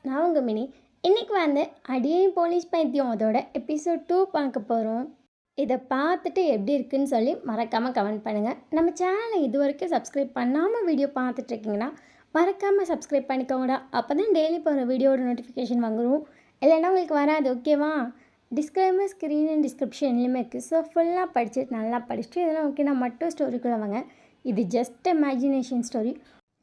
நான் உங்கள் மினி. இன்றைக்கி வந்து அடியேன் போலீஸ் பைத்தியம் அதோட எபிசோட் 2 பார்க்க போகிறோம். இதை பார்த்துட்டு எப்படி இருக்குன்னு சொல்லி மறக்காமல் கமெண்ட் பண்ணுங்கள். நம்ம சேனலை இது வரைக்கும் சப்ஸ்கிரைப் பண்ணாமல் வீடியோ பார்த்துட்ருக்கீங்கன்னா மறக்காமல் சப்ஸ்கிரைப் பண்ணிக்கோங்கடா. அப்போ தான் டெய்லி போகிற வீடியோட நோட்டிஃபிகேஷன் வாங்குவோம். இல்லைன்னா உங்களுக்கு வராது. ஓகேவா? டிஸ்க்ளைமர் ஸ்க்ரீன் அண்ட் டிஸ்கிரிப்ஷன்லேயுமே இருக்குது. ஸோ ஃபுல்லாக படிச்சுட்டு நல்லா படிச்சுட்டு இதெல்லாம் ஓகே. நான் மட்டும் ஸ்டோரிக்குள்ளே வாங்க. இது ஜஸ்ட் இமேஜினேஷன் ஸ்டோரி.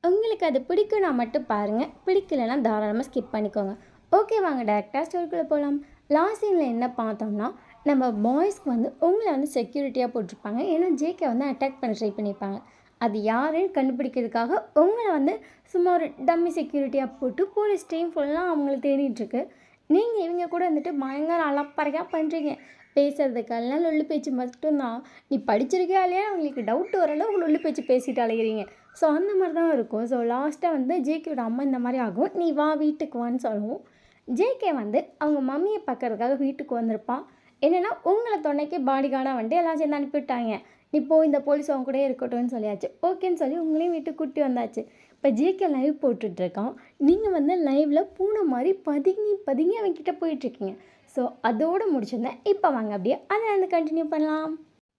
உங்களுக்கு அது பிடிக்கும்னா மட்டும் பாருங்கள், பிடிக்கலைன்னா தாராளமாக ஸ்கிப் பண்ணிக்கோங்க. ஓகே, வாங்க டேரெக்டாக ஸ்டோரிக்குள்ளே போகலாம். லாஸ்ட் சீனில் என்ன பார்த்தோம்னா, நம்ம பாய்ஸ்க்கு வந்து உங்களை வந்து செக்யூரிட்டியாக போட்டிருப்பாங்க. ஏன்னா ஜேகே வந்து அட்டாக் பண்ண ட்ரை பண்ணியிருப்பாங்க. அது யாருன்னு கண்டுபிடிக்கிறதுக்காக உங்களை வந்து சும்மா ஒரு டம்மி செக்யூரிட்டியாக போட்டு போலீஸ் டீம் ஃபுல்லாக அவங்கள தேடிட்டுருக்கு. நீங்கள் இவங்க கூட வந்துட்டு பயங்கர அலப்பறையாக பண்ணுறீங்க. பேசுகிறதுக்கெல்லாம் லொல்லு பேச்சு மட்டும்தான். நீ படிச்சிருக்கியா இல்லையா அவங்களுக்கு டவுட் வரளவு லொல்லு பேச்சு பேசிட்டு அலைகிறீங்க. ஸோ அந்த மாதிரி தான் இருக்கும். ஸோ லாஸ்ட்டாக வந்து ஜேகேயோட அம்மா இந்த மாதிரி ஆகும். நீ வா வீட்டுக்கு வான்னு சொல்லுவோம். ஜேகே வந்து அவங்க மம்மியை பார்க்கறதுக்காக வீட்டுக்கு வந்திருப்பான். என்னென்னா உங்களை துணைக்கு பாடி கார்டாக வந்துட்டு எல்லாம் சேர்ந்து அனுப்பிவிட்டாங்க. நீ போய் இந்த போலீஸ் அவங்க கூட இருக்கட்டும்னு சொல்லியாச்சு. ஓகேன்னு சொல்லி உங்களையும் வீட்டுக்கு கூட்டி வந்தாச்சு. இப்போ ஜேகே லைவ் போட்டுட்ருக்கான். நீங்கள் வந்து லைவில் பூனை மாதிரி பதுங்கி அவன்கிட்ட போயிட்டுருக்கீங்க. ஸோ அதோடு முடிச்சிருந்தேன். இப்போ வாங்க அப்படியே அதை வந்து கண்டினியூ பண்ணலாம்.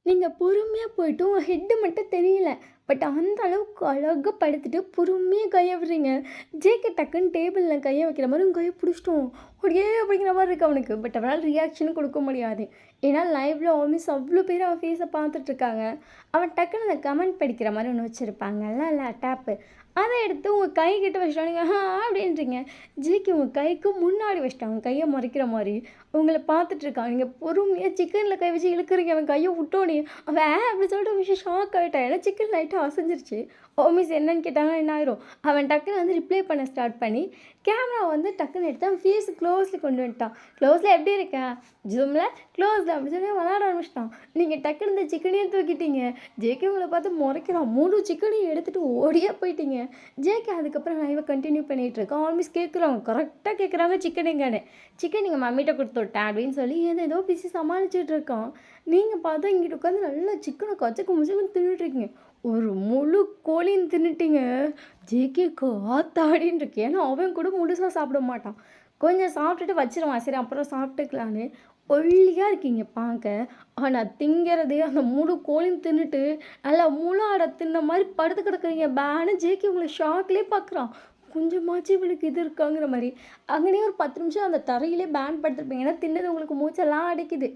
நீங்கள் பொறுமையாக போய்ட்டு உங்கள் ஹெட்டு மட்டும் தெரியல, பட் அந்த அளவுக்கு அழகாக படுத்துட்டு பொறுமையாக கையை விடுறீங்க. ஜேகே டக்குன்னு டேபிளில் கையை வைக்கிற மாதிரி உங்கள் கையை பிடிச்சிட்டோம் அப்படியே அப்படிங்கிற மாதிரி இருக்குது அவனுக்கு. பட் அவனால் ரியாக்ஷனும் கொடுக்க முடியாது. ஏன்னா லைவில் ஆல்மோஸ்ட் அவ்வளோ பேர் அவன் ஃபேஸை பார்த்துட்ருக்காங்க. அவன் டக்குன்னு அந்த கமெண்ட் படிக்கிற மாதிரி ஒன்று வச்சுருப்பாங்கல்ல, இல்லை டேப்பு, அதை எடுத்து உங்கள் கை கிட்ட வச்சிட்டானுங்க அப்படின்றீங்க. ஜேகே உங்கள் கைக்கு முன்னாடி வச்சிட்டாங்க, கையை மறைக்கிற மாதிரி உங்களை பார்த்துட்ருக்கான். நீங்கள் பொறுமையாக சிக்கனில் கை வச்சு இழுக்கிறீங்க. அவன் கையை விட்டோனே அவன் அப்படி சொல்லிட்டு விஷயம் ஷாக் ஆகிட்டான். ஏன்னா சிக்கன் லைட்டாக அசைஞ்சிருச்சு. மிஸ் என்னன்னு கேட்டாங்கன்னா என்ன ஆயிரும். அவன் டக்குன்னு வந்து ரிப்ளை பண்ண ஸ்டார்ட் பண்ணி கேமரா வந்து டக்குன்னு எடுத்து அவன் ஃபேஸு க்ளோஸில் கொண்டு வந்துட்டான். க்ளோஸில் எப்படி இருக்கேன், ஜூமில் க்ளோஸில் அப்படி சொல்லி விளாட ஆரம்பிச்சிட்டான். நீங்கள் டக்குன்னு இந்த சிக்கனையும் தூக்கிட்டீங்க. ஜேகே உங்களை பார்த்து முறைக்கிறான். முழு சிக்கனையும் எடுத்துகிட்டு ஓடியே போயிட்டீங்க. ஜேகே அதுக்கப்புறம் லைவை கண்டினியூ பண்ணிகிட்டு இருக்கான். ஆல்மோஸ்ட் கேட்குறாங்க, கரெக்டாக கேட்குறாங்க சிக்கன் எங்கானே. சிக்கன் நீங்கள் மம்மிட்ட கொடுத்து விட்டேன் அப்படின்னு சொல்லி ஏதோ பிசி சமாளிச்சுட்டு இருக்கான். நீங்கள் பார்த்தா இங்கிட்ட உட்காந்து நல்லா சிக்கனை கச்சக்கு முச்சுக்குன்னு தின்னுட்ருக்கீங்க. ஒரு முழு கோழின்னு தின்னுட்டீங்க. ஜேகேக்கு ஆத்தாடின்னு இருக்கு. ஏன்னா அவன் கூட முழுசாக சாப்பிட மாட்டான், கொஞ்சம் சாப்பிட்டுட்டு வச்சிருவான். சரி அப்புறம் சாப்பிட்டுக்கலான்னு. ஒல்லியாக இருக்கீங்க பார்க்க. ஆனால் திங்கிறது அந்த முழு கோழின்னு தின்னுட்டு நல்லா முழு ஆடை தின்ன மாதிரி படுத்து கிடக்குறீங்க. பேனு ஜேகே உங்களை ஷாக்லேயே பார்க்குறான். கொஞ்சமாச்சு இவளுக்கு இது இருக்காங்கிற மாதிரி. அங்கேயே ஒரு 10 நிமிஷம் அந்த தரையிலே பேன் படுத்துருப்பீங்க. ஏன்னா தின்னது உங்களுக்கு மூச்செல்லாம் அடைக்குது.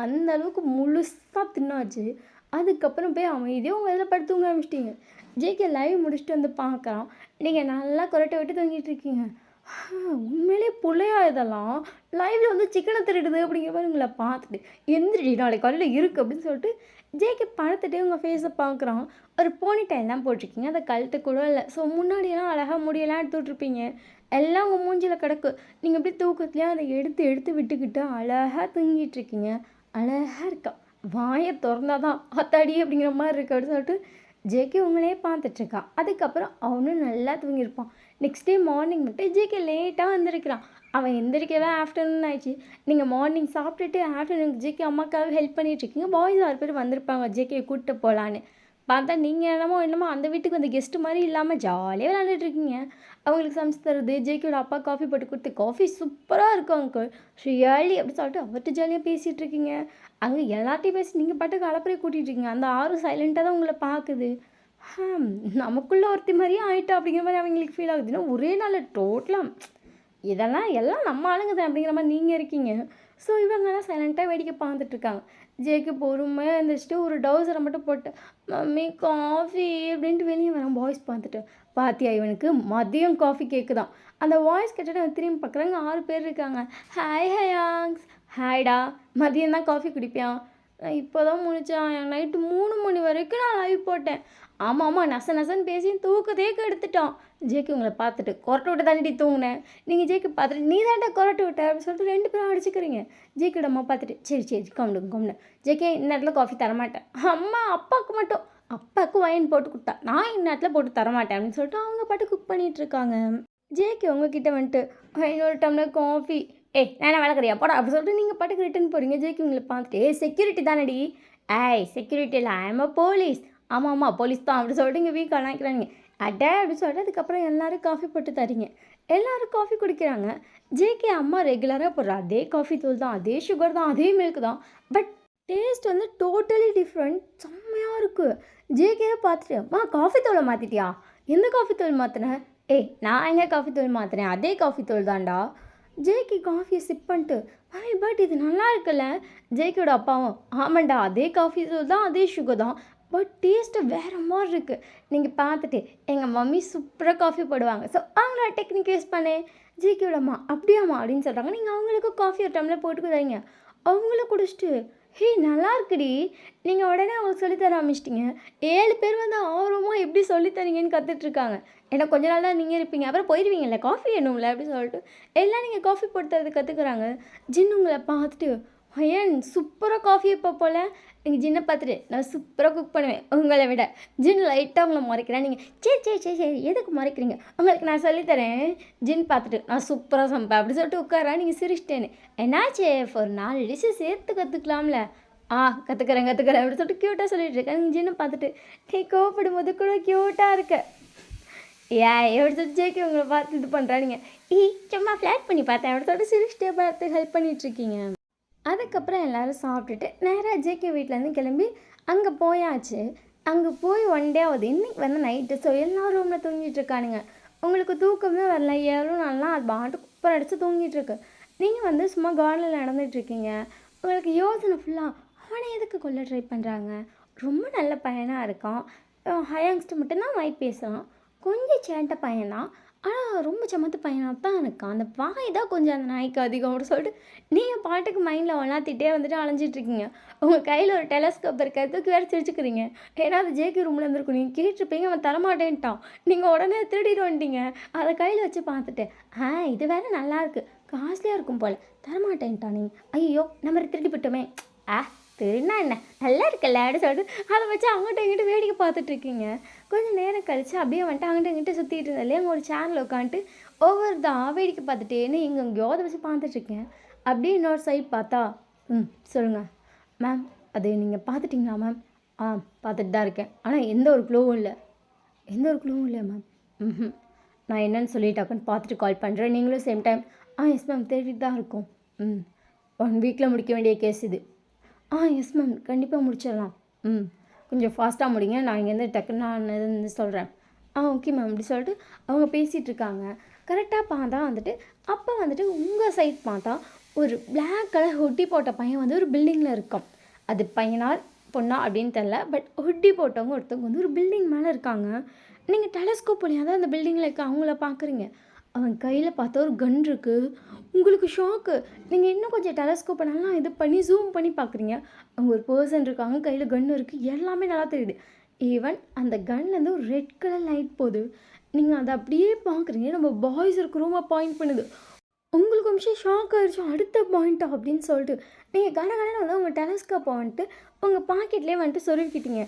அந்த அளவுக்கு முழுசாக தின்னாச்சு. அதுக்கப்புறம் போய் அமைதியாக உங்கள் இதில் படுத்து தூங்க ஆரம்பிச்சிட்டிங்க. ஜேகே லைவ் முடிச்சுட்டு வந்து பார்க்குறான். நீங்கள் நல்லா கொரட்டை விட்டு தூங்கிட்டு இருக்கீங்க. உண்மையிலே பிள்ளையா இதெல்லாம் லைவில் வந்து சிக்கனை திருடுது அப்படிங்கிற மாதிரி உங்களை பார்த்துட்டு எந்திரிடி நாளைக்கு காலையில் இருக்குது அப்படின்னு சொல்லிட்டு ஜேகே படுத்துட்டு உங்கள் ஃபேஸை பார்க்குறான். ஒரு போனி டைல்லாம் போட்டிருக்கீங்க, அதை கழுத்து கூட இல்லை. ஸோ முன்னாடியெல்லாம் அழகாக முடியெல்லாம் எடுத்து விட்ருப்பீங்க. எல்லாம் உங்கள் மூஞ்சியில் கிடக்கு. நீங்கள் அப்படியே தூக்கத்துலேயே அதை எடுத்து விட்டுக்கிட்டு அழகாக தூங்கிட்டுருக்கீங்க. அழகாக இருக்கா. வாயை திறந்தாதான் ஆத்தாடி அப்படிங்கிற மாதிரி இருக்கு அப்படின்னு சொல்லிட்டு ஜேகே உங்களே பார்த்துட்ருக்கான். அதுக்கப்புறம் அவனும் நல்லா தூங்கியிருப்பான். நெக்ஸ்ட் டே மார்னிங் மட்டும் ஜேகே லேட்டாக வந்திருக்கிறான். அவன் எந்திரிக்கவே ஆஃப்டர்நூன் ஆயிடுச்சு. நீங்கள் மார்னிங் சாப்பிட்டுட்டு ஆஃப்டர்நூனுக்கு ஜேகே அம்மாக்காக ஹெல்ப் பண்ணிகிட்ருக்கீங்க. பாய்ஸ் 6 பேர் வந்திருப்பாங்க ஜேகே கூப்பிட்டு போகலான்னு. பார்த்தா நீங்கள் என்னமோ அந்த வீட்டுக்கு வந்து கெஸ்ட்டு மாதிரி இல்லாமல் ஜாலியாக விளாண்டுட்ருக்கீங்க. அவங்களுக்கு சமைச்சு தருது. ஜேகேயோட அப்பா காஃபி போட்டு கொடுத்து, காஃபி சூப்பராக இருக்கும் அங்கிள், ரியலி அப்படின்னு சொல்லிட்டு அவர்கிட்ட ஜாலியாக பேசிகிட்டு இருக்கீங்க. அங்கே எல்லாத்தையும் பேசி நீங்கள் பாட்டுக்கு அலப்பறையை கூட்டிகிட்ருக்கீங்க. அந்த ஆறும் சைலண்ட்டாக தான் உங்களை பார்க்குது. நமக்குள்ளே ஒருத்தி மாதிரியே ஆகிட்டா அப்படிங்கிற மாதிரி அவங்களுக்கு ஃபீல் ஆகுது. ஏன்னா ஒரே நாள் டோட்டலாக எல்லாம் நம்ம ஆளுங்க தான் அப்படிங்கிற மாதிரி நீங்கள் இருக்கீங்க. ஸோ இவங்கெல்லாம் சைலண்ட்டாக வேடிக்கை பார்த்துட்ருக்காங்க. ஜேகே பொறுமையாக எழுந்திரிச்சிட்டு ஒரு டவுசரை மட்டும் போட்டு மம்மி காஃபி அப்படின்ட்டு வெளியே வரான். பாய்ஸ் பார்த்துட்டு பாத்தியா இவனுக்கு மதியம் காஃபி கேட்குதான். அந்த வாய்ஸ் கேட்டுட்டு அவன் திரும்பி பார்க்குறாங்க. 6 பேர் இருக்காங்க. ஹாய் ஹயாங்ஸ். ஹாய்டா, மதியம் தான் காஃபி குடிப்பியான்? நான் இப்போ தான் முடித்தான். நைட்டு 3 மணி வரைக்கும் நான் லைவ் போட்டேன். ஆமாம் நசன்னு பேசி தூக்கத்தையே கெடுத்துட்டான். ஜேகே உங்களை பார்த்துட்டு கொரட்டை விட்டு தாண்டி தூங்கினேன். நீங்கள் ஜேகே பார்த்துட்டு நீ தாண்டா கொரட்டை விட்ட அப்படின்னு சொல்லிட்டு 2 பேரும் அடிச்சுக்கிறீங்க. ஜேகேட அம்மா பார்த்துட்டு சரி கம்முன்னு ஜேகே இந்நேரத்தில் காஃபி தரமாட்டேன். அம்மா அப்பாவுக்கு மட்டும், அப்பாவுக்கு வைன் போட்டு கொடுத்தா, நான் இந்நேரத்தில் போட்டு தரமாட்டேன் அப்படின்னு சொல்லிட்டு அவங்க பாட்டு குக் பண்ணிகிட்ருக்காங்க. ஜேகே உங்ககிட்ட வந்துட்டு இன்னொரு டம்ளர் காஃபி, நான் வளர்க்குறியா போடா அப்படி சொல்லிட்டு நீங்கள் பாட்டுக்கு ரிட்டன் போகிறீங்க. ஜேகே உங்களை பார்த்துட்டு செக்யூரிட்டி தானடி? செக்யூரிட்டி இல்லை, ஐம் அ போலீஸ். ஆமாம் போலீஸ் தான் அப்படி சொல்லிட்டு இங்கே வீக் அணைக்கிறாங்க. அடே அப்படின்னு சொல்லிட்டு அதுக்கப்புறம் எல்லோரும் காஃபி போட்டு தரீங்க. எல்லாரும் காஃபி குடிக்கிறாங்க. ஜேகே அம்மா ரெகுலராக போடுற அதே காஃபி தூள் தான், அதே சுகர் தான், அதே மில்க் தான். பட் டேஸ்ட் வந்து டோட்டலி டிஃப்ரெண்ட். செம்மையாக இருக்குது. ஜேகேவை பார்த்துட்டு, அம்மா காஃபி தூளை மாற்றிட்டியா? எந்த காஃபி தூள் மாற்றினேன்? ஏய் நான் எங்கே காஃபி தூள் மாற்றினேன்? அதே காஃபி தூள் தான்டா. ஜேகே காஃபியை சிப் பண்ணிட்டு, மம்மி பட் இது நல்லா இருக்குல்ல. ஜேகேயோட அப்பாவும், ஆமாண்டா அதே காஃபி தூள் தான், அதே சுகர் தான், பட் டேஸ்ட்டு வேறு மாதிரி இருக்குது. நீங்கள் பார்த்துட்டு எங்கள் மம்மி சூப்பராக காஃபி போடுவாங்க, ஸோ அவங்களோட டெக்னிக் யூஸ் பண்ணேன். ஜேகேயோட அம்மா அப்படியாம்மா அப்படின்னு சொல்கிறாங்க. நீங்கள் அவங்களுக்கு காஃபி ஒரு டம்ளர் போட்டுக்குதாங்க. அவங்களும் குடிச்சிட்டு, ஹே நல்லா இருக்குடி. நீங்கள் உடனே அவங்களுக்கு சொல்லித்தர ஆரம்பிச்சிட்டிங்க. 7 பேர் வந்து ஆர்வமாக எப்படி சொல்லித்தரீங்கன்னு கற்றுட்ருக்காங்க. ஏன்னா கொஞ்ச நாள் தான் நீங்கள் இருப்பீங்க, அப்புறம் போயிடுவீங்கல்ல, காஃபி வேணும்ல அப்படின்னு சொல்லிட்டு எல்லாம் நீங்கள் காஃபி போட்டு தரது கற்றுக்குறாங்க. ஜின் உங்களை பார்த்துட்டு, ஐயன் சூப்பராக காஃபி இப்போ போல். நீங்கள் ஜின்னை பார்த்துட்டு, நான் சூப்பராக குக் பண்ணுவேன் உங்களை விட. ஜின் லைட்டாக உங்களை முறைக்கிறேன். நீங்கள் சரி சரி சரி சரி எதுக்கு முறைக்கிறீங்க, உங்களுக்கு நான் சொல்லித்தரேன். ஜின் பார்த்துட்டு, நான் சூப்பராக சமைப்பேன் அப்படி சொல்லிட்டு உட்காரா. நீங்கள் சிரிச்சிட்டேன்னு, என்னாச்சு ஒரு 4 டிஷ்ஷு சேர்த்து கற்றுக்கலாம்ல. கற்றுக்குறேன் அப்படி சொல்லிட்டு க்யூட்டாக சொல்லிட்டு இருக்கேன். நீங்கள் ஜின்னை பார்த்துட்டு, நீ கோவப்படும் போது கூட க்யூட்டாக இருக்க. எப்படி சொல்லிட்டு ஜேகே உங்களை பார்த்து இது பண்ணுறானுங்க. சும்மா ஃப்ளாட் பண்ணி பார்த்தேன் அப்படி சொல்லிட்டு சிரிச்சிட்டே பார்த்து ஹெல்ப் பண்ணிகிட்ருக்கீங்க. அதுக்கப்புறம் எல்லோரும் சாப்பிட்டுட்டு நேராக ஜேகே வீட்டிலேருந்து கிளம்பி அங்கே போயாச்சு. அங்கே போய் 1 டே ஆகுது. இன்றைக்கி வந்து நைட்டு. ஸோ எல்லா ரூமில் தூங்கிட்டு இருக்கானுங்க. உங்களுக்கு தூக்கமே வரல, எவ்வளோ நல்லா அது பாட்டு குப்பை அடித்து தூங்கிட்டுருக்கு. நீங்கள் வந்து சும்மா கார்டனில் நடந்துகிட்ருக்கீங்க. உங்களுக்கு யோசனை ஃபுல்லாக, அவனை எதுக்கு கொல்ல ட்ரை பண்ணுறாங்க? ரொம்ப நல்ல பையனாக இருக்கான், ஹையங்ஸ்ட்டு மட்டும்தான் வாய் பேசுகிறான், கொஞ்சம் சேட்டை பையன்தான், ஆனால் ரொம்ப சமத்து பையனாக தான் இருக்கான். அந்த வாய் தான் கொஞ்சம் அந்த நாய்க்கு அதிகம் அப்படின்னு சொல்லிட்டு நீங்கள் பாட்டுக்கு மைண்டில் ஒன்றாத்திட்டே வந்துட்டு அலைஞ்சிட்ருக்கீங்க. உங்கள் கையில் ஒரு டெலஸ்கோப் இருக்கிறதுக்கு வேறு சிரிச்சுக்கிறீங்க. ஏன்னா அது ஜேகே ரூமில் இருந்திருக்கும். நீங்கள் கேட்டிருப்பீங்க, அவன் தரமாட்டேன்ட்டான். நீங்கள் உடனே திருடிட்டு வந்துட்டீங்க. அதை கையில் வச்சு பார்த்துட்டு, இது வேறு நல்லாயிருக்கு, காஸ்ட்லியாக இருக்கும் போல், தரமாட்டேன்ட்டான். நீங்கள் ஐயோ நம்ம திருடி விட்டோமே, திருடினா என்ன நல்லா இருக்குல்ல அப்படின்னு சொல்லிட்டு அதை வச்சு அங்கிட்ட இங்கிட்ட வேடிக்கை பார்த்துட்ருக்கீங்க. கொஞ்சம் நேரம் கழித்து அப்படியே வந்துட்டு அங்கிட்ட இங்கிட்ட சுற்றிட்டு இருந்தாலே அங்கே ஒரு சேனல் உட்காந்துட்டு ஒவ்வொரு தான் வேடிக்கை பார்த்துட்டேன்னு இங்கே இங்கேயோ அதை வச்சு பார்த்துட்ருக்கேன். அப்படியே இன்னொரு சைட் பார்த்தா, சொல்லுங்கள் மேம், அது நீங்கள் பார்த்துட்டிங்களா மேம்? பார்த்துட்டு தான் இருக்கேன், ஆனால் எந்த ஒரு க்ளூவும் இல்லை. எந்த ஒரு க்ளூவும் இல்லை மேம். நான் என்னன்னு சொல்லிட்டாக்குன்னு பார்த்துட்டு கால் பண்ணுறேன். நீங்களும் சேம் டைம் எஸ் மேம் தேடிட்டு தான் இருக்கோம். 1 வீக்கில் முடிக்க வேண்டிய கேஸ் இது. எஸ் மேம் கண்டிப்பாக முடிச்சிடலாம். கொஞ்சம் ஃபாஸ்ட்டாக முடிங்க, நான் இங்கேருந்து டக்குன்னு நான் இது சொல்கிறேன். ஓகே மேம் அப்படி சொல்லிட்டு அவங்க பேசிகிட்டு இருக்காங்க. கரெக்டாக பார்த்தா வந்துட்டு அப்போ வந்துட்டு உங்கள் சைட் பார்த்தா ஒரு பிளாக் கலர் ஹுட்டி போட்ட பையன் வந்து ஒரு பில்டிங்கில் இருக்கான். அது பையனா பொண்ணா அப்படின்னு தெரில, பட் ஹுட்டி போட்டவங்க ஒருத்தவங்க வந்து ஒரு பில்டிங் மேலே இருக்காங்க. நீங்கள் டெலஸ்கோப் வழியாக தான் அந்த பில்டிங்கில் இருக்க அவங்கள பார்க்குறீங்க. அவன் கையில் பார்த்தா ஒரு கன் இருக்குது. உங்களுக்கு ஷாக்கு. நீங்கள் இன்னும் கொஞ்சம் டெலஸ்கோப்பை நல்லா இது பண்ணி ஜூம் பண்ணி பார்க்குறீங்க. அவங்க ஒரு பர்சன் இருக்காங்க, கையில் கன் இருக்குது, எல்லாமே நல்லா தெரியுது. ஈவன் அந்த கன்லேருந்து ஒரு ரெட் கலர் லைட் போகுது. நீங்கள் அதை அப்படியே பார்க்குறீங்க. நம்ம பாய்ஸ் இருக்க ரூமாக பாயிண்ட் பண்ணுது. உங்களுக்கு நிமிஷம் ஷாக் ஆகிடுச்சு. அடுத்த பாயிண்ட்டா அப்படின்னு சொல்லிட்டு நீங்கள் கடகடன்னு வந்து உங்கள் டெலஸ்கோப்பை வந்துட்டு உங்கள் பாக்கெட்லேயே வந்துட்டு சொருவிக்கிட்டீங்க.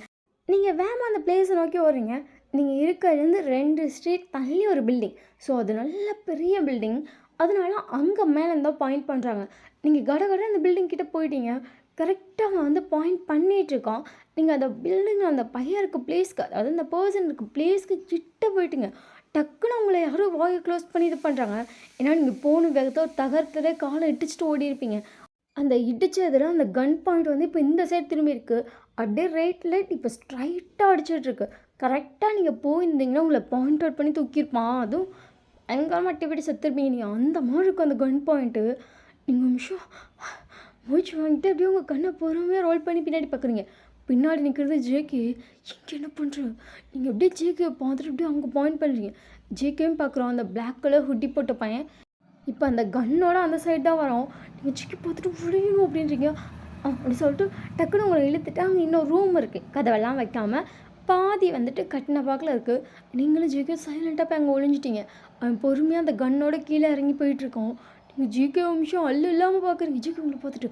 நீங்கள் வேகமாக அந்த பிளேஸை நோக்கி ஓடுறீங்க. நீங்கள் இருக்கிறதுலேருந்து 2 ஸ்ட்ரீட் தள்ளி ஒரு பில்டிங். ஸோ அது நல்ல பெரிய பில்டிங். அதனால அங்கே மேலே இருந்தால் பாயிண்ட் பண்ணுறாங்க. நீங்கள் கடகட அந்த பில்டிங் கிட்டே போயிட்டீங்க. கரெக்டாக அவன் வந்து பாயிண்ட் பண்ணிகிட்ருக்கான். நீங்கள் அந்த பில்டிங் அந்த பையன் இருக்க பிளேஸ்க்கு, அதாவது அந்த பர்சன் இருக்க பிளேஸ்க்கு கிட்ட போயிட்டீங்க. டக்குன்னு உங்களை யாரோ வாயை க்ளோஸ் பண்ணி இது பண்ணுறாங்க. ஏன்னா நீங்கள் போன வேகத்தை தகர்த்ததே காலை இடிச்சிட்டு ஓடி இருப்பீங்க. அந்த இடிச்சதில் அந்த கன் பாயிண்ட் வந்து இப்போ இந்த சைடு திரும்பி இருக்குது. அப்படியே ரைட்டில் இப்போ ஸ்ட்ரைட்டாக அடிச்சிட்ருக்கு. கரெக்டாக நீங்கள் போயிருந்தீங்கன்னா உங்களை பாயிண்ட் அவுட் பண்ணி தூக்கியிருப்பான். அதுவும் பயங்கரமாக அட்டிப்படி செத்துருப்பீங்க. நீங்கள் அந்த மாதிரி இருக்கும் அந்த கன் பாயிண்ட்டு. நீங்கள் நிமிஷம் மூச்சு வாங்கிட்டு அப்படியே உங்கள் கண்ணை பொறுமையாக ரோல் பண்ணி பின்னாடி பார்க்குறீங்க. பின்னாடி நிற்கிறது ஜேகே. இங்கே என்ன பண்ணுற? நீங்கள் அப்படியே ஜேகேவை பார்த்துட்டு அப்படியே அங்கே பாயிண்ட் பண்ணுறீங்க. ஜேகேவும் பார்க்குறோம், அந்த பிளாக் கலர் ஹுட்டி போட்ட பையன் இப்போ அந்த கன்னோட அந்த சைடு தான் வரோம். நீங்கள் ஜேகே பார்த்துட்டு விழியணும் அப்படின்றீங்க. அப்படி சொல்லிட்டு டக்குன்னு உங்களை இழுத்துட்டு அங்கே இன்னொரு ரூம் இருக்குது. கதவெல்லாம் வைக்காமல் பாதி வந்துட்டு கட்டின பாக்கில் இருக்குது. நீங்களும் ஜேகே சைலண்ட்டாக போய் அங்கே ஒழிஞ்சிட்டிங்க. அவன் பொறுமையாக அந்த கன்னோட கீழே இறங்கி போயிட்டுருக்கோம். நீங்கள் ஜேகே நிமிஷம் அல்ல இல்லாமல் பார்க்குறீங்க. ஜேகே உங்களை பார்த்துட்டு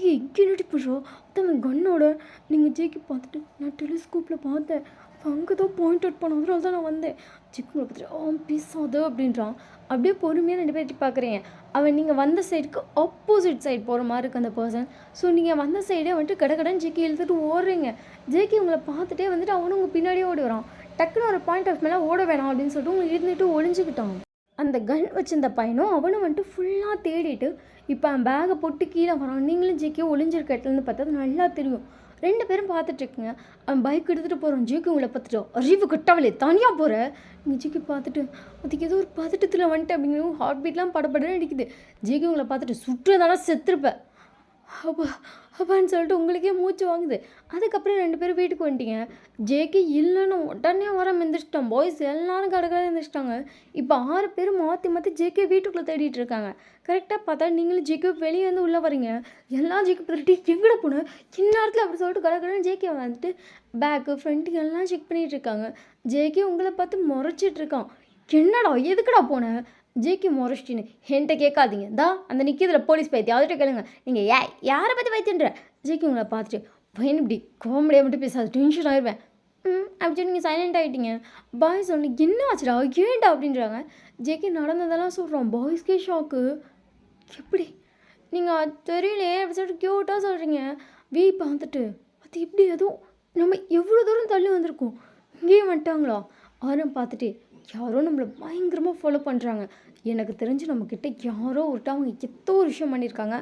இங்கே நட்டி போடுறோம். அதான் கன்னோட நீங்கள் ஜேகே பார்த்துட்டு நான் டெலிஸ்கோப்பில் பார்த்தேன், அங்கே தான் பாயிண்ட் அவுட் பண்ண, அதனால தான் நான் வந்தேன். ஜேகே உங்களை பார்த்துட்டு பேசாது அப்படின்றான். அப்படியே பொறுமையாக 2 பேர்ட்டி பார்க்குறீங்க. அவன் நீங்கள் வந்த சைடுக்கு ஆப்போசிட் சைடு போகிற மாதிரி இருக்குது அந்த பர்சன். ஸோ நீங்கள் வந்த சைடே வந்துட்டு கடகடன்னு ஜேகே இழுத்துட்டு ஓடுறீங்க. ஜேகே உங்களை பார்த்துட்டே வந்துட்டு அவனும் உங்கள் பின்னாடியே ஓடி வரான். டக்குன்னு ஒரு பாயிண்ட் ஆஃப் மேலே ஓட வேணாம் அப்படின்னு சொல்லிட்டு உங்களை இருந்துட்டு ஒளிஞ்சுக்கிட்டான். அந்த கன் வச்சிருந்த பையனும் அவனும் வந்துட்டு ஃபுல்லாக தேடிட்டு இப்போ அவன் பேகை போட்டு கீழே வரான். நீங்களும் ஜேகே ஒளிஞ்சிருக்க இடத்துலேருந்து பார்த்தா அது நல்லா தெரியும். 2 பேரும் பார்த்துட்ருக்குங்க. அவன் பைக் எடுத்துகிட்டு போகிறான். ஜேகே உங்களை பார்த்துட்டு அறிவு கட்டாவலே தனியாக போகிற. நீங்கள் ஜேகே பார்த்துட்டு அதுக்கு ஏதோ ஒரு பதட்டத்தில் வந்துட்டு அப்படிங்கிற ஹார்ட் பீட்லாம் படப்படன்னு அடிக்குது. ஜேகே உங்களை பார்த்துட்டு சுற்றுறதால செத்துருப்பேன் அப்பா அப்பான்னு சொல்லிட்டு உங்களுக்கே மூச்சு வாங்குது. அதுக்கப்புறம் 2 பேரும் வீட்டுக்கு வந்துட்டீங்க. ஜேகே இல்லைன்னு உடனே வர எந்திரிச்சிட்டான். பாய்ஸ் எல்லாரும் கடற்கரை எந்திரிச்சிட்டாங்க. இப்போ 6 பேர் மாற்றி ஜேகே வீட்டுக்குள்ளே தேடிட்டு இருக்காங்க. கரெக்டாக பார்த்தா நீங்களும் ஜேகே வெளியே வந்து உள்ளே வரீங்க. எல்லாம் ஜேகே பார்த்துட்டு எங்கட போனேன் இந்நேரத்தில் அப்படி சொல்லிட்டு கடற்கரை ஜேகே வந்துட்டு பேக்கு ஃப்ரண்ட்டு எல்லாம் செக் பண்ணிகிட்டு இருக்காங்க. ஜேகே உங்களை பார்த்து முறைச்சிட்டு இருக்கான். என்னடா எதுக்குடா போனேன் ஜேகே முறைச்சிட்டின்னு என்கிட்ட கேட்காதீங்க. அந்த நிற்கிறதுல போலீஸ் பைத்தியம் அவர்கிட்ட கேளுங்க. நீங்கள் யாரை பற்றி பைத்தியன்ற ஜேகே உங்களை பார்த்துட்டு பையன் இப்படி காமெடியாக மட்டும் பேசாது டென்ஷன் ஆகிடுவேன். அப்படி சொல்லி நீங்கள் சைலண்ட் ஆகிட்டீங்க. பாய்ஸ் ஒன்று என்ன ஆச்சுடா ஏன்டா அப்படின்றாங்க. ஜேகே நடந்ததெல்லாம் சொல்கிறோம். பாய்ஸ்க்கே ஷாக்கு. எப்படி நீங்கள் தெரியலையே அப்படி சொல்லிட்டு க்யூட்டாக சொல்கிறீங்க. பார்த்துட்டு அது எப்படி எதுவும் நம்ம எவ்வளோ தூரம் தள்ளி வந்திருக்கோம் இங்கேயும் வந்துட்டாங்களா ஆரம் பார்த்துட்டு யாரோ நம்மளை பயங்கரமாக ஃபாலோ பண்ணுறாங்க. எனக்கு தெரிஞ்சு நம்மக்கிட்ட யாரோ அவங்க எத்தோ ஒரு விஷயம் பண்ணியிருக்காங்க.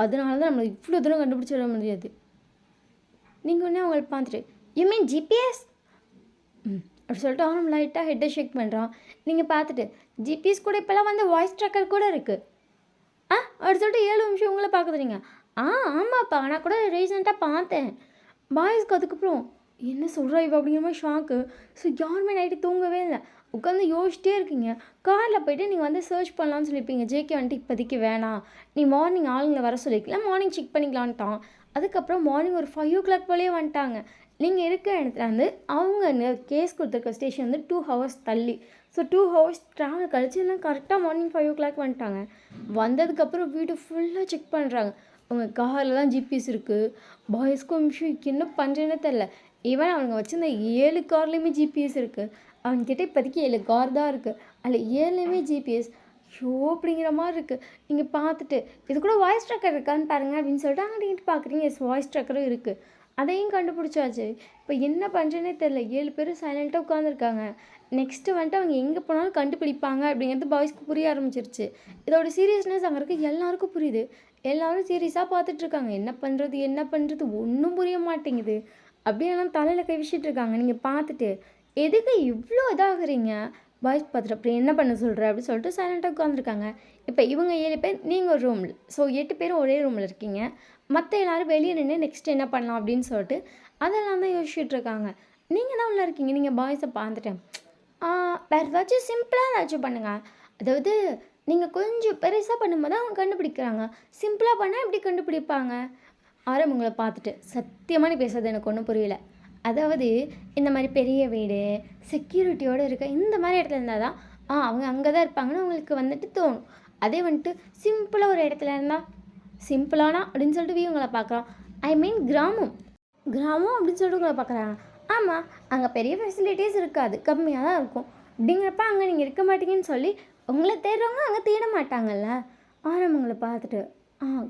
அதனால தான் நம்மளை இவ்வளோ தூரம் கண்டுபிடிச்சிட முடியாது. நீங்கள் ஒன்றே அவங்களை பார்த்துட்டு யூ மீன் ஜிபிஎஸ் அப்படி சொல்லிட்டு அவனும் லைட்டாக ஹெட்டை ஷேக் பண்ணுறான். நீங்கள் பார்த்துட்டு ஜிபிஎஸ் கூட இப்போல்லாம் வந்து வாய்ஸ் ட்ராக்கர் கூட இருக்குது. அப்படி சொல்லிட்டு 7 நிமிஷம் உங்களை பார்க்குறீங்க. ஆமாப்பா நான் கூட ரீசெண்டாக பார்த்தேன். பாய்ஸ்க்கு அதுக்கப்புறம் என்ன சொல்கிறா இவ அப்படிங்கிற மாதிரி ஷாக்கு. ஸோ யாருமே நைட்டு தூங்கவே இல்லை. உட்காந்து யோசிச்சிட்டே இருக்கீங்க. காரில் போய்ட்டு நீங்கள் வந்து சர்ச் பண்ணலான்னு சொல்லியிருப்பீங்க. ஜேகே வந்துட்டு இப்போதைக்கு வேணாம், நீ மார்னிங் ஆளுங்களை வர சொல்லிக்கலாம், மார்னிங் செக் பண்ணிக்கலான்ட்டான். அதுக்கப்புறம் மார்னிங் ஒரு 5 o'clock போலேயே வந்துட்டாங்க. நீங்கள் இருக்கிற இடத்துல வந்து அவங்க கேஸ் கொடுத்துருக்க ஸ்டேஷன் வந்து 2 hours தள்ளி. ஸோ 2 hours ட்ராவல் கழிச்சு எல்லாம் கரெக்டாக மார்னிங் 5 o'clock வந்துட்டாங்க. வந்ததுக்கப்புறம் வீடு ஃபுல்லாக செக் பண்ணுறாங்க. உங்கள் காரில் தான் ஜிபிஎஸ் இருக்குது. பாய்ஸ்க்கும் விஷயம் என்ன பண்ணுறேன்னே தெரில. ஈவன் அவங்க வச்சுருந்த 7 கார்லேயுமே ஜிபிஎஸ் இருக்குது. அவங்கக்கிட்ட இப்போதைக்கு 7 கார் தான் இருக்குது. அதில் 7லேயுமே ஜிபிஎஸ். ஷோ அப்படிங்கிற மாதிரி இருக்குது. நீங்கள் பார்த்துட்டு இது கூட வாய்ஸ் ட்ராக்கர் இருக்கான்னு பாருங்கள் அப்படின்னு சொல்லிட்டு அங்கிட்டு பார்க்குறீங்க. எஸ் வாய்ஸ் ட்ராக்கரும் இருக்குது. அதையும் கண்டுபிடிச்சாச்சு. இப்போ என்ன பண்ணுறேன்னே தெரில. 7 பேரும் சைலண்ட்டாக உட்காந்துருக்காங்க. நெக்ஸ்ட்டு வந்துட்டு அவங்க எங்கே போனாலும் கண்டுபிடிப்பாங்க அப்படிங்கிறது பாய்ஸ்க்கு புரிய ஆரம்பிச்சிருச்சு. இதோட சீரியஸ்னஸ் அங்கே இருக்க எல்லாருக்கும் புரியுது. எல்லோரும் சீரியஸாக பார்த்துட்ருக்காங்க. என்ன பண்ணுறது ஒன்றும் புரிய மாட்டேங்குது. அப்படியே எல்லாம் தலையில் கை வச்சிட்டு இருக்காங்க. நீங்கள் பார்த்துட்டு எதுக்கு இவ்வளோ இதாகிறீங்க பாய்ஸ் பார்த்துட்டு அப்படி என்ன பண்ண சொல்கிற அப்படின்னு சொல்லிட்டு சைலண்ட்டாக உட்காந்துருக்காங்க. இப்போ இவங்க 7 பேர் நீங்கள் ஒரு ரூமில், ஸோ 8 பேரும் ஒரே ரூமில் இருக்கீங்க. மற்ற எல்லோரும் வெளியே நின்று நெக்ஸ்ட் என்ன பண்ணலாம் அப்படின்னு சொல்லிட்டு அதெல்லாம் தான் யோசிச்சுட்டு இருக்காங்க. நீங்கள் தான் உள்ள இருக்கீங்க. நீங்கள் பாய்ஸை பார்த்துட்டேன். வேறு ஏதாச்சும் சிம்பிளாக ஏதாச்சும் பண்ணுங்கள். அதாவது நீங்கள் கொஞ்சம் பெருசாக பண்ணும்போது அவங்க கண்டுபிடிக்கிறாங்க. சிம்பிளாக பண்ணால் எப்படி கண்டுபிடிப்பாங்க? ஆரம்பங்களை பார்த்துட்டு சத்தியமாக நீ பேசுறது எனக்கு ஒன்றும் புரியல. அதாவது இந்த மாதிரி பெரிய வீடு செக்யூரிட்டியோடு இருக்க இந்த மாதிரி இடத்துல இருந்தால் தான் அவங்க அங்கே தான் இருப்பாங்கன்னு உங்களுக்கு வந்துட்டு தோணும். அதே வந்துட்டு சிம்பிளாக ஒரு இடத்துல இருந்தால் சிம்பிளானா அப்படின்னு சொல்லிட்டு இவங்களை பார்க்குறோம். ஐ மீன் கிராமம் அப்படின்னு சொல்லிட்டு உங்களை பார்க்குறாங்க. ஆமாம், அங்கே பெரிய ஃபெசிலிட்டிஸ் இருக்காது, கம்மியாக தான் இருக்கும். அப்படிங்கிறப்ப அங்கே நீங்கள் இருக்க மாட்டீங்கன்னு சொல்லி உங்களை தேடுறவங்க அங்கே தேட மாட்டாங்கல்ல. ஆரம்பங்களை பார்த்துட்டு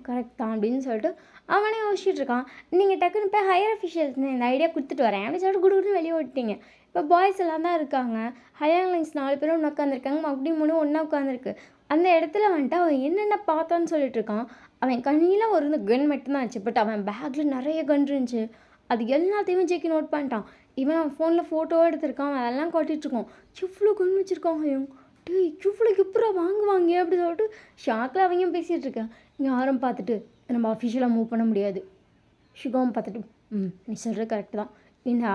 கரெக்ட் தான் அப்படின்னு சொல்லிட்டு அவனே யோசிச்சுட்டு இருக்கான். நீங்கள் டக்குன்னு போய் ஹையர் அஃபிஷியல்ஸ் இந்த ஐடியா கொடுத்துட்டு வரேன் அப்படின்னு சொல்லிட்டு குடுக்குன்னு வெளியே ஓட்டிட்டீங்க. இப்போ பாய்ஸ் எல்லாம் தான் இருக்காங்க. ஹையர் லைன்ஸ் 4 பேரும் ஒன்று உட்காந்துருக்காங்க. மறுபடியும் 3 ஒன்றா உட்காந்துருக்கு. அந்த இடத்துல வந்துட்டு அவன் என்னென்ன பார்த்தான்னு சொல்லிட்டு இருக்கான். அவன் கண்ணியில் ஒரு கன் மட்டும்தான் ஆச்சு. பட் அவன் பேக்கில் நிறைய கன் இருந்துச்சு. அது எல்லாத்தையுமே ஜேகே நோட் பண்ணிட்டான். இவன் அவன் ஃபோனில் ஃபோட்டோ எடுத்திருக்கான். அதெல்லாம் காட்டிகிட்ருக்கான். இவ்வளோ கன் வச்சுருக்கான். டேய் இவ்வளோ எப்படா வாங்குவாங்க அப்படி சொல்லிட்டு ஷாக்கில் அவங்க பேசிகிட்டு இருக்கேன். இங்கே யாரும் பார்த்துட்டு நம்ம அஃபிஷியலாக மூவ் பண்ண முடியாது. ஷிகாவும் பார்த்துட்டு நீ சொல்கிறது கரெக்டு தான். இந்த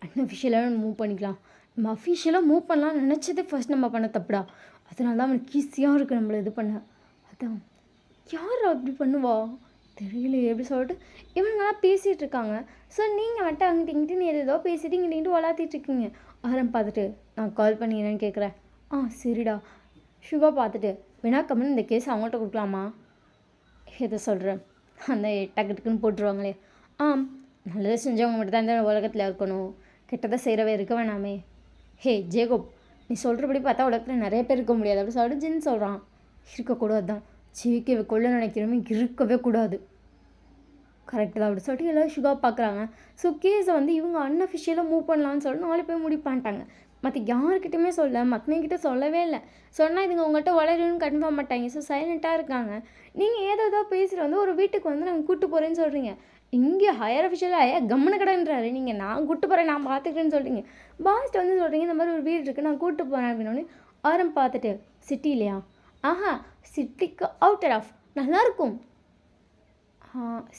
அன்அஃபிஷியலாக மூவ் பண்ணிக்கலாம். நம்ம அஃபிஷியலாக மூவ் பண்ணலாம்னு நினச்சதே ஃபஸ்ட் நம்ம பண்ண தப்புடா. அதனால தான் அவனுக்கு ஈஸியாக இருக்குது நம்மளை இது பண்ண. அதான் யார் அப்படி பண்ணுவா தெரியலையே எப்படி சொல்லிட்டு இவனுங்கெல்லாம் பேசிகிட்டு இருக்காங்க. ஸோ நீங்கள் வந்துட்டு அங்கிட்ட இங்கிட்டு நீ ஏதோ பேசிட்டு இங்கிட்டு வளர்த்திட்ருக்கீங்க. ஆரம் பார்த்துட்டு நான் கால் பண்ணிக்கிறேன்னு கேட்குறேன். சரிடா. ஷுகா பார்த்துட்டு வேணா கம்மன் இந்த கேஸ் அவங்கள்ட்ட கொடுக்கலாமா? எதை சொல்கிறேன், அந்த டக்குன்னு போட்டுருவாங்களே. நல்லது செஞ்சவங்க மட்டும் தான் இந்த உலகத்தில் இருக்கணும், கெட்டதை செய்கிறவே இருக்க வேணாமே. ஹே ஜேகோப், நீ சொல்கிறபடி பார்த்தா உலகத்தில் நிறைய பேர் இருக்க முடியாது அப்படின்னு சொல்லிட்டு ஜின் சொல்கிறான். இருக்கக்கூடாது தான், ஜேகேவை கொள்ள நினைக்கிறோமே, இருக்கவே கூடாது. கரெக்டு தான் அப்படி சொல்லிட்டு எல்லோரும் ஷுகா பார்க்குறாங்க. ஸோ கேஸை வந்து இவங்க அன்அஃபிஷியலாக மூவ் பண்ணலான்னு சொல்லிட்டு 4 பேர் முடிவு பண்ணிட்டாங்க. மற்ற யாருக்கிட்டையுமே சொல்ல, மற்றவங்ககிட்ட சொல்லவே இல்லை. சொன்னால் இதுங்க உங்கள்கிட்ட வளருன்னு கன்ஃபார்ம் மாட்டாங்க. ஸோ சைலண்ட்டாக இருக்காங்க. நீங்கள் ஏதோ பேசிட்டு வந்து ஒரு வீட்டுக்கு வந்து நாங்கள் கூட்டு போகிறேன்னு சொல்கிறீங்க. இங்கே ஹையர் அஃபிஷியலாக கம்முனு கடைன்றாரு. நீங்கள் நான் கூட்டு போகிறேன், நான் பார்த்துக்கிறேன்னு சொல்கிறீங்க. பாஸ்ட்டு வந்து சொல்கிறீங்க இந்த மாதிரி ஒரு வீடு இருக்குது, நான் கூட்டு போகிறேன் அப்படின்னோடனே ஆரம் பார்த்துட்டு சிட்டி இல்லையா? ஆஹா, சிட்டிக்கு அவுட்டர் ஆஃப் நல்லாயிருக்கும்.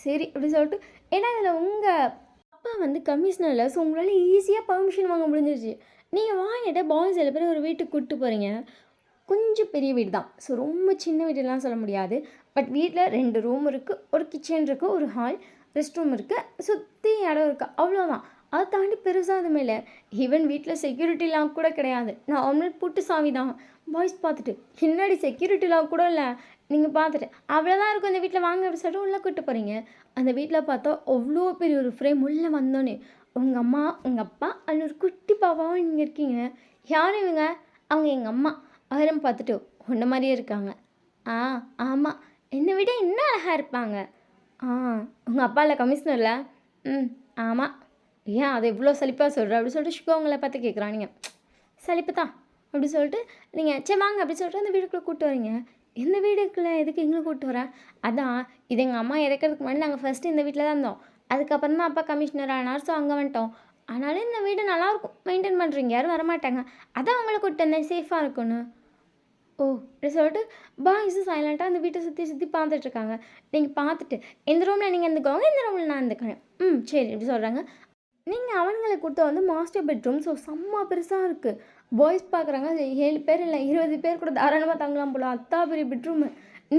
சரி அப்படி சொல்லிட்டு, ஏன்னா இதில் உங்கள் அப்பா வந்து கமிஷனரில், ஸோ உங்களால் ஈஸியாக பர்மிஷன் வாங்க முடிஞ்சிருச்சு. நீங்கள் வாங்கிட்டு பாய்ஸ் 7 பேர் ஒரு வீட்டுக்கு கூப்பிட்டு போகிறீங்க. கொஞ்சம் பெரிய வீடு தான். ஸோ ரொம்ப சின்ன வீடுலாம் சொல்ல முடியாது. பட் வீட்டில் 2 ரூம் இருக்குது, ஒரு கிச்சன் இருக்குது, ஒரு ஹால், ரெஸ்ட் ரூம் இருக்குது, சுற்றி இடம் இருக்குது, அவ்வளோதான். அதை தாண்டி பெருசாக எதுவுமே இல்லை. ஈவன் வீட்டில் செக்யூரிட்டி லாக் கூட கிடையாது. நார்மல் பூட்டு சாவி தான். பாய்ஸ் பார்த்துட்டு பின்னாடி செக்யூரிட்டி லாக் கூட இல்லை. நீங்கள் பார்த்துட்டு அவ்வளோதான் இருக்கும் இந்த வீட்டில், வாங்க அப்படி சொல்லிட்டு உள்ளே கூப்பிட்டு போகிறீங்க. அந்த வீட்டில் பார்த்தா அவ்வளோ பெரிய ஒரு ஃப்ரேம். உள்ளே வந்தோன்னே உங்கள் அம்மா, உங்கள் அப்பா, அதில் ஒரு குட்டி பாப்பாவும் நீங்கள் இருக்கீங்க. யார் இவங்க? அவங்க எங்கள் அம்மா. ஆரம் பார்த்துட்டு உன்ன மாதிரியே இருக்காங்க. ஆமாம், என்னை விட இன்னும் அழகாக இருப்பாங்க. உங்கள் அப்பா இல்லை கமிஷனரில்? ஆமாம். ஏன் அதை இவ்வளோ சலிப்பாக சொல்கிற அப்படி சொல்லிட்டு சுகா உங்களை பார்த்து கேட்குறான். நீங்கள் சலிப்பு தான் அப்படி சொல்லிட்டு நீங்கள் சரி வாங்க அப்படி சொல்லிட்டு அந்த வீடுக்குள்ளே கூப்பிட்டு வரீங்க. இந்த வீடுக்குள்ளே எதுக்கு எங்களை கூப்பிட்டு வரேன்? அதான் இது எங்கள் அம்மா இறக்கிறதுக்கு முன்னாடி நாங்கள் ஃபஸ்ட்டு இந்த வீட்டில் தான் இருந்தோம். அதுக்கப்புறம் தான் அப்பா கமிஷனர் ஆனார், ஸோ அங்கே வந்துட்டோம். ஆனாலும் இந்த வீடு நல்லாயிருக்கும், மெயின்டைன் பண்ணுறீங்க, யாரும் வரமாட்டாங்க. அதான் அவங்கள கூப்பிட்டு வந்தேன், சேஃபாக இருக்குன்னு. ஓ அப்படி சொல்லிட்டு பாய்ஸும் சைலண்ட்டாக அந்த வீட்டை சுற்றி பார்த்துட்ருக்காங்க. நீங்கள் பார்த்துட்டு இந்த ரூமில் நீங்கள் இருந்துக்கோங்க, இந்த ரூமில் நான் இருந்துக்கிறேன். சரி அப்படி சொல்கிறாங்க. நீங்கள் அவனுங்களை கூப்பிட்டு வந்து மாஸ்டர் பெட்ரூம். ஸோ செம்ம பெருசாக இருக்குது. பாய்ஸ் பார்க்குறாங்க, 7 பேர் இல்லை 20 பேர் கூட தாராளமாக தங்கலாம் போல, அத்தா பெரிய பெட்ரூமு.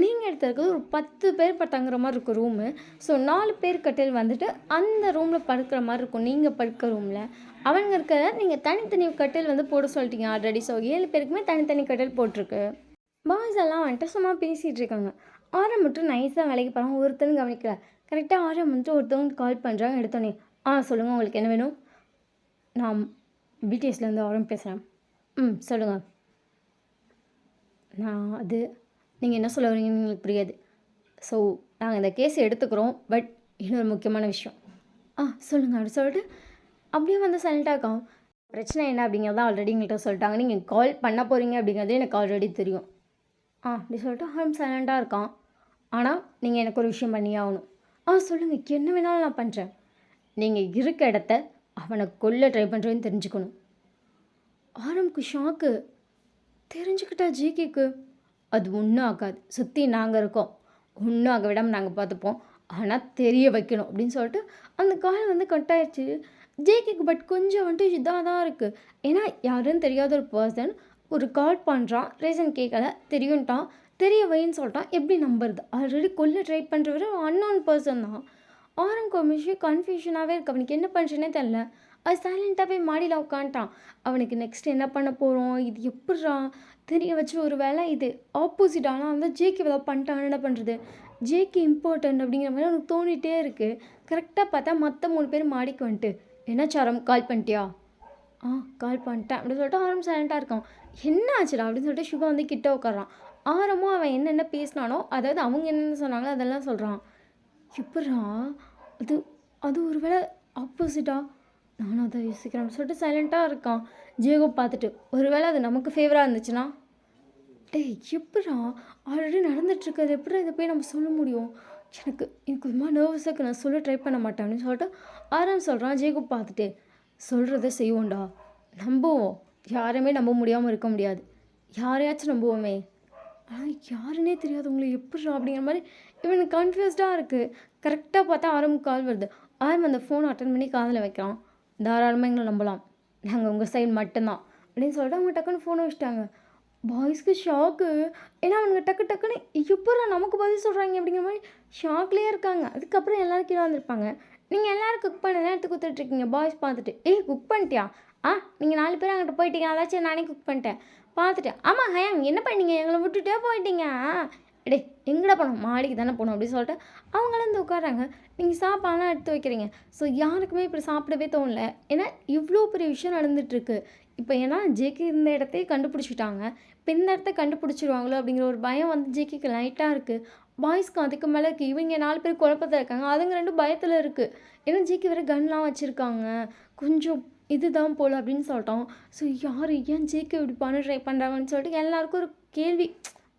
நீங்கள் எடுத்துருக்கிறது ஒரு 10 பேர் தங்குற மாதிரி இருக்கும் ரூமு. ஸோ 4 பேர் கட்டில் வந்துட்டு அந்த ரூமில் படுக்கிற மாதிரி இருக்கும். நீங்கள் படுக்கிற ரூமில் அவங்க இருக்கிற நீங்கள் தனித்தனி கட்டில் வந்து போட சொல்லிட்டீங்க ஆல்ரெடி. ஸோ 7 பேருக்குமே தனித்தனி கட்டில் போட்டிருக்கு. பாய்ஸ் எல்லாம் வந்துட்டு சும்மா பேசிகிட்டு இருக்காங்க. ஆரம் மட்டும் நைஸாக வேலைக்கு போகிறாங்க, ஒருத்தனும் கவனிக்கல. கரெக்டாக ஆரம் வந்துட்டு ஒருத்தவங்க கால் பண்ணுறாங்க. எடுத்தோன்னே சொல்லுங்கள், உங்களுக்கு என்ன வேணும்? நான் பிடிஎஸ்லேருந்து ஆரம் பேசுகிறேன். சொல்லுங்கள். அது நீங்கள் என்ன சொல்ல வரீங்கன்னு எங்களுக்கு புரியாது. ஸோ நாங்கள் இந்த கேஸ் எடுத்துக்கிறோம், பட் இன்னொரு முக்கியமான விஷயம். சொல்லுங்கள் அப்படி சொல்லிட்டு அப்படியே வந்து சைலண்ட்டாக இருக்கான். பிரச்சனை என்ன அப்படிங்கிறத ஆல்ரெடி எங்கள்கிட்ட சொல்லிட்டாங்க. நீங்கள் கால் பண்ண போகிறீங்க அப்படிங்கிறது எனக்கு ஆல்ரெடி தெரியும். அப்படி சொல்லிட்டு அவன் சைலண்ட்டாக இருக்கான். ஆனால் நீங்கள் எனக்கு ஒரு விஷயம் பண்ணியே ஆகணும். சொல்லுங்கள், என்ன வேணாலும் நான் பண்ணுறேன். நீங்கள் இருக்க இடத்த அவனை கொல்ல ட்ரை பண்ணுறேன்னு தெரிஞ்சுக்கணும். ஆரம்புக்கு ஷாக்கு. தெரிஞ்சுக்கிட்டா ஜிகேக்கு அது ஒன்றும் ஆகாது, சுற்றி நாங்கள் இருக்கோம், ஒன்றும் ஆக விடாமல் நாங்கள் பார்த்துப்போம், ஆனால் தெரிய வைக்கணும் அப்படின்னு சொல்லிட்டு அந்த கால் வந்து கட் ஆயிடுச்சு ஜேகேக்கு. பட் கொஞ்சம் வந்துட்டு இதாக தான் இருக்குது. ஏன்னா யாருன்னு தெரியாத ஒரு பர்சன் ஒரு கால் பண்ணுறான், ரீசன் கேட்கல, தெரியும்ட்டான், தெரிய வைன்னு சொல்லிட்டான். எப்படி நம்புறது? ஆல்ரெடி கொல்ல ட்ரை பண்ணுறவர் அன்னோன் பர்சன் தான். ஆரம்பு ஒரு விஷயம் கன்ஃபியூஷனாகவே இருக்குது. அவனுக்கு என்ன பண்ணுறேனே தெரில. அது சைலண்ட்டாக போய் மாடியில் உட்காந்துட்டான். அவனுக்கு நெக்ஸ்ட் என்ன பண்ண போகிறோம், இது எப்பட்றா தெரிய வச்சு, ஒரு வேளை இது ஆப்போசிட் ஆனால் வந்து ஜேகே ஏதாவது பண்ணிட்டான்னு என்ன பண்ணுறது? ஜேகே இம்பார்ட்டன்ட் அப்படிங்கிற மாதிரி அவனுக்கு தோணிகிட்டே இருக்குது. கரெக்டாக பார்த்தா மற்ற 3 பேர் மாடிக்கு வந்துட்டு, என்ன சாரம் கால் பண்ணிட்டியா? கால் பண்ணிட்டேன் அப்படின்னு சொல்லிட்டு ஆரம் சைலண்ட்டாக இருக்கான். என்ன ஆச்சுடா அப்படின்னு சொல்லிட்டு சுகா வந்து கிட்ட உட்காரான். ஆரமும் அவன் என்னென்ன பேசினானோ, அதாவது அவங்க என்னென்ன சொன்னாங்களோ அதெல்லாம் சொல்கிறான். எப்பட்றா அது அது ஒரு வேளை ஆப்போசிட்டா? நானும் அதை யோசிக்கிறேன் அப்படின்னு சொல்லிட்டு சைலண்ட்டாக இருக்கான். ஜேகோ பார்த்துட்டு ஒரு வேளை அது நமக்கு ஃபேவராக இருந்துச்சுன்னா, எப்படா ஆல்ரெடி நடந்துட்டுருக்குது, எப்படா இதை போய் நம்ம சொல்ல முடியும்? எனக்கு ஒரு மாதிரி நர்வஸாக, நான் சொல்ல ட்ரை பண்ண மாட்டேன் அப்படின்னு சொல்லிட்டு ஆரம் சொல்கிறான். ஜேகோ பார்த்துட்டு சொல்கிறத செய்வோம்டா, நம்புவோம். யாருமே நம்ப முடியாமல் இருக்க முடியாது, யாரையாச்சும் நம்புவோமே. யாருன்னே தெரியாதவங்களை எப்பட்றா அப்படிங்கிற மாதிரி இவனுக்கு கன்ஃபியூஸ்டாக இருக்குது. கரெக்டாக பார்த்தா ஆரம் கால் வருது. ஆரம் அந்த ஃபோனை அட்டன் பண்ணி காதில் வைக்கிறான். தாராளமாக எங்களை நம்பலாம், நாங்கள் உங்கள் சைடு மட்டும்தான் அப்படின்னு சொல்லிட்டு அவங்க டக்குன்னு ஃபோனை வச்சுட்டாங்க. பாய்ஸ்க்கு ஷாக்கு. ஏன்னா அவனுங்க டக்குன்னு எப்பட்றா நமக்கு பதில் சொல்கிறாங்க அப்படிங்கிற மாதிரி ஷாக்லேயே இருக்காங்க. அதுக்கப்புறம் எல்லோரும் கீழே வந்திருப்பாங்க. நீங்கள் எல்லோரும் குக் பண்ண எடுத்து கொடுத்துட்ருக்கீங்க. பாய்ஸ் பார்த்துட்டு குக் பண்ணிட்டியா? நீங்கள் 4 பேர் அங்கிட்ட போயிட்டீங்க, அதாச்சும் நானே குக் பண்ணிட்டேன் பார்த்துட்டு. ஆமாம் ஹயாங், என்ன பண்ணீங்க? எங்களை விட்டுட்டே போயிட்டீங்க. எங்கடா போனோம்? மாடிக்கு தானே போகணும் அப்படின்னு சொல்லிட்டு அவங்களும் வந்து உட்காராங்க. நீங்கள் சாப்பாடெலாம் எடுத்து வைக்கிறீங்க. ஸோ யாருக்குமே இப்படி சாப்பிடவே தோணல. ஏன்னா இவ்வளோ பெரிய விஷயம் நடந்துகிட்ருக்கு. இப்போ ஏன்னா ஜேகே இருந்த இடத்தையே கண்டுபிடிச்சிட்டாங்க. இப்போ இந்த இடத்த கண்டுபிடிச்சிருவாங்களோ அப்படிங்கிற ஒரு பயம் வந்து ஜேகேக்கு லைட்டாக இருக்குது. பாய்ஸ்க்கு அதுக்கு மேலே இருக்குது. இவங்க 4 பேர் குழப்பத்தில் இருக்காங்க, அதுங்க 2 பயத்தில் இருக்குது. ஏன்னா ஜேகே வேறு கன்லாம் வச்சுருக்காங்க. கொஞ்சம் இதுதான் போல் அப்படின்னு சொல்லிட்டோம். ஸோ யார் ஏன் ஜேக்கு இப்படி பண்ண ட்ரை பண்ணுறாங்கன்னு சொல்லிட்டு எல்லாருக்கும் ஒரு கேள்வி,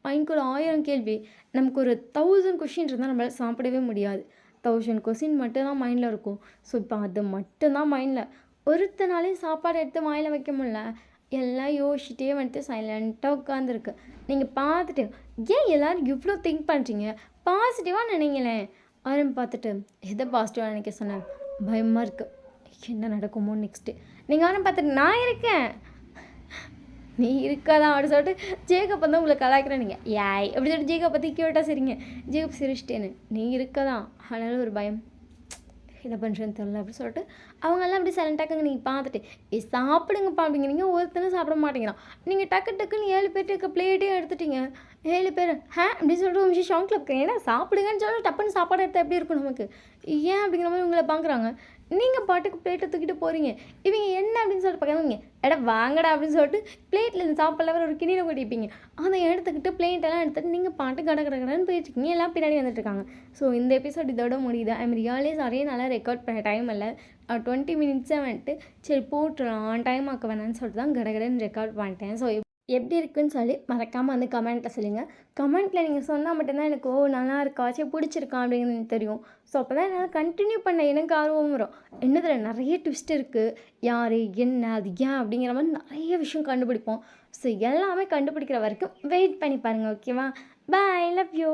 மைண்ட்குள்ள 1000 கேள்வி. நமக்கு ஒரு 1000 கொஷின் இருந்தால் நம்மளால் சாப்பிடவே முடியாது. 1000 கொஷின் மட்டும்தான் மைண்டில் இருக்கும். ஸோ இப்போ அது மட்டும்தான் மைண்டில். ஒருத்தனாலையும் சாப்பாடு எடுத்து வாயில் வைக்க முடியல. எல்லாம் யோசிச்சுட்டே வந்துட்டு சைலண்ட்டாக உட்காந்துருக்கு. நீங்கள் பார்த்துட்டு ஏன் எல்லோரும் இவ்வளோ திங்க் பண்ணுறீங்க? பாசிட்டிவாக நினைங்களேன். ஆரம்பி பார்த்துட்டு எதை பாசிட்டிவாக நினைக்க சொன்னேன்? பயமாக இருக்குது, என்ன நடக்குமோ நெக்ஸ்ட்டு. நீங்கள் ஆரம்பி பார்த்துட்டு நான் இருக்கேன், நீ இருக்காதான் அப்படின்னு சொல்லிட்டு ஜேக்கப் வந்து உங்களை கலாய்க்கிறேன். நீங்கள் யாய் அப்படி சொல்லிட்டு ஜேக்கப் பற்றி கேட்டால் சரிங்க. ஜேக்கப் சிரிச்சிட்டேன்னு நீ இருக்கதான், அதனால ஒரு பயம், என்ன பண்ணுறேன்னு தெரில அப்படின்னு சொல்லிட்டு அவங்கெல்லாம் அப்படி சைலண்ட்டாக்குங்க. நீங்கள் பார்த்துட்டு சாப்பிடுங்கப்பா அப்படிங்கிறீங்க, ஒருத்தனும் சாப்பிட மாட்டேங்கிறான். நீங்கள் டக்குன்னு 7 பேர்ட்டுக்கு பிளேட்டே எடுத்துட்டீங்க. 7 பேர் அப்படின்னு சொல்லிட்டு ஒரு விஷயம் ஷாங்கில் இருக்கேன். ஏன்னா சாப்பிடுங்கன்னு சொல்லி டப்புன்னு சாப்பாடு எடுத்தால் எப்படி இருக்கும் நமக்கு? ஏன் அப்படிங்கிற மாதிரி உங்களை பார்க்குறாங்க. நீங்கள் பாட்டுக்கு பிளேட்டை தூக்கிட்டு போகிறீங்க. இவங்க என்ன அப்படின்னு சொல்லிட்டு பார்க்குறாங்க. எடா வாங்கடா அப்படின்னு சொல்லிட்டு பிளேட்டில் இந்த சாப்பாடில் ஒரு கிணியில் கொட்டிப்பீங்க. அதை எடுத்துக்கிட்டு பிளேட்டெல்லாம் எடுத்துகிட்டு நீங்கள் பாட்டு கடன்னு போயிட்டுருக்கீங்க. எல்லாம் பின்னாடி வந்துட்டுருக்காங்க. ஸோ இந்த எபிசோட் இதோட முடியுது. ஐம் ரியலி சாரி, நல்லா ரெக்கார்ட் பண்ண டைம் இல்லை. 20 மினிட்ஸே வந்துட்டு சரி போட்டுடலாம், டைம் ஆக்க வேணான்னு சொல்லிட்டு தான் கடன்னு ரெக்கார்ட் பண்ணிட்டேன். ஸோ எப்படி இருக்குன்னு சொல்லி மறக்காமல் வந்து கமெண்ட்டில் சொல்லுங்கள். கமெண்ட்டில் நீங்கள் சொன்னால் மட்டும்தான் எனக்கு நல்லா இருக்கா, சரி பிடிச்சிருக்கா அப்படிங்கிறது எனக்கு தெரியும். ஸோ அப்போ தான் என்னால் கண்டினியூ பண்ண எனக்கு ஆர்வம் வரும். என்னதில் நிறைய ட்விஸ்ட் இருக்குது, யார் என்ன அது ஏன் அப்படிங்கிற மாதிரி நிறைய விஷயம் கண்டுபிடிப்போம். ஸோ எல்லாமே கண்டுபிடிக்கிற வரைக்கும் வெயிட் பண்ணி பாருங்கள். ஓகேவா? பாய், லவ் யூ.